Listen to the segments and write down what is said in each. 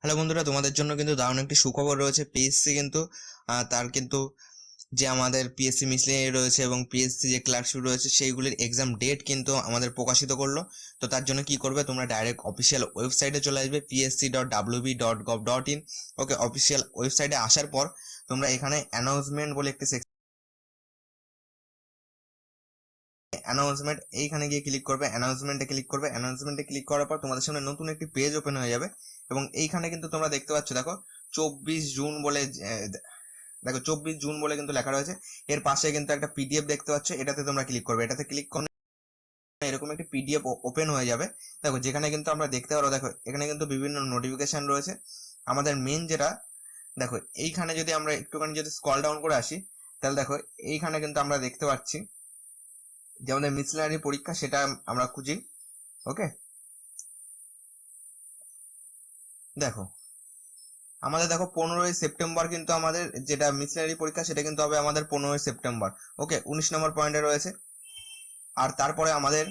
Hello বন্ধুরা, তোমাদের জন্য কিন্তু দারুণ একটি সুখবর রয়েছে। পিএসসি কিন্তু তার কিন্তু যে আমাদের পিএসসি মিসলেনিয়াস রয়েছে এবং পিএসসি যে ক্লার্কশিপ রয়েছে সেইগুলির এক্সাম ডেট কিন্তু আমাদের প্রকাশিত করলো। তো তার জন্য কি করবে, তোমরা ডাইরেক্ট অফিসিয়াল ওয়েবসাইটে চলে আসবে psc.wb.gov.in। ওকে, অফিসিয়াল ওয়েবসাইটে আসার পর তোমরা এখানে অ্যানাউন্সমেন্ট বলে একটি অ্যানাউন্সমেন্ট এইখানে গিয়ে ক্লিক করবে, অ্যানাউন্সমেন্টে ক্লিক করার পর তোমাদের সামনে নতুন একটি পেজ ওপেন হয়ে যাবে এবং এইখানে কিন্তু তোমরা দেখতে পাচ্ছ, দেখো 24 জুন বলে দেখো 24 জুন বলে কিন্তু লেখা রয়েছে। এর পাশে কিন্তু একটা পিডিএফ দেখতে পাচ্ছ, এটাতে তোমরা ক্লিক করবে। এটাতে ক্লিক করলে এরকম একটি পিডিএফ ওপেন হয়ে যাবে। দেখো যেখানে কিন্তু আমরা দেখতে পারো, দেখো এখানে কিন্তু বিভিন্ন নোটিফিকেশন রয়েছে। আমাদের মেন যেটা, দেখো এইখানে যদি আমরা একটুখানি যদি স্ক্রল ডাউন করে আসি, তাহলে দেখো এইখানে কিন্তু আমরা দেখতে পাচ্ছি যে আমাদের মিসেলারি পরীক্ষা, সেটা আমরা খুঁজি। ওকে, দেখো আমাদের দেখো 15ই সেপ্টেম্বর কিন্তু আমাদের যেটা মিসেলারি পরীক্ষা সেটা কিন্তু হবে আমাদের 15ই সেপ্টেম্বর। ওকে, 19 নম্বর পয়েন্টে রয়েছে। আর তারপরে আমাদের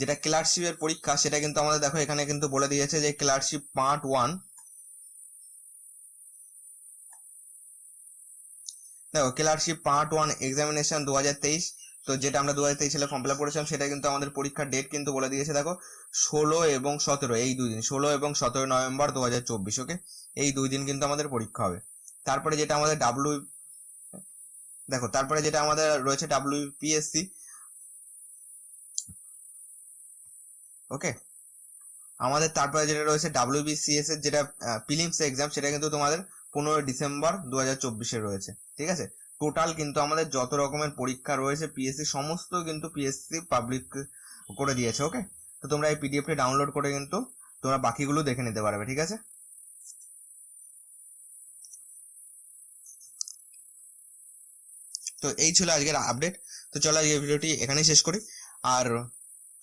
যেটা ক্লার্কশিপের পরীক্ষা সেটা কিন্তু আমাদের দেখো এখানে কিন্তু বলে দিয়েছে যে ক্লার্কশিপ পার্ট 1। দেখো ক্লার্কশিপ পার্ট 1 এক্সামিনেশন 2023। তো যেটা আমরা 2023 সালে ফর্ম ফিল আপ করেছিলাম সেটা কিন্তু আমাদের পরীক্ষার ডেট কিন্তু বলে দিয়েছে। দেখো 16 এবং 17 এই দুই দিন, 16 এবং 17 নভেম্বর 2024। ওকে, এই দুই দিন কিন্তু আমাদের পরীক্ষা হবে। তারপরে যেটা আমাদের তারপরে যেটা আমাদের রয়েছে WPSC। ওকে, আমাদের তারপরে যেটা রয়েছে WBCS এর যেটা প্রিলিমস এক্সাম, সেটা কিন্তু তোমাদের 15 ডিসেম্বর 2024 রয়েছে। ঠিক আছে, টোটাল কিন্তু আমাদের যত রকমের পরীক্ষা রয়েছে পিএসসি সমস্ত কিন্তু পিএসসি পাবলিক করে দিয়েছে। ওকে, তো তোমরা এই পিডিএফটি ডাউনলোড করে কিন্তু তোমরা বাকিগুলো দেখে নিতে পারবে। ঠিক আছে, তো এই ছিল আজকের আপডেট। তো চলো আজকের ভিডিওটি এখানেই শেষ করি। আর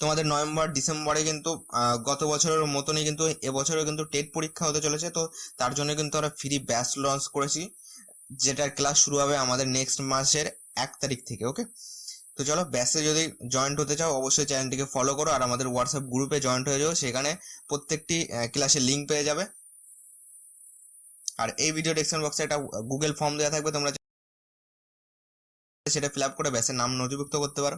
তোমাদের নভেম্বর ডিসেম্বরে কিন্তু গত বছরের মতনই কিন্তু এবছরও কিন্তু টেট পরীক্ষা হতে চলেছে। তো তার জন্য কিন্তু আমরা ফ্রি ব্যাচ লঞ্চ করেছি, যেটার ক্লাস শুরু হবে আমাদের নেক্সট মাসের 1 তারিখ থেকে। ওকে, তো চলো ব্যাচে যদি জয়েন্ট হতে চাও অবশ্যই চ্যানেলটিকে ফলো করো আর আমাদের হোয়াটসঅ্যাপ গ্রুপে জয়েন্ট হয়ে যাও, সেখানে প্রত্যেকটি ক্লাসের লিঙ্ক পেয়ে যাবে। আর এই ভিডিও ডেসক্রিপশন বক্সে একটা গুগল ফর্ম দেওয়া থাকবে, তোমরা সেটা ফিল আপ করে ব্যাচের নাম নথিভুক্ত করতে পারো।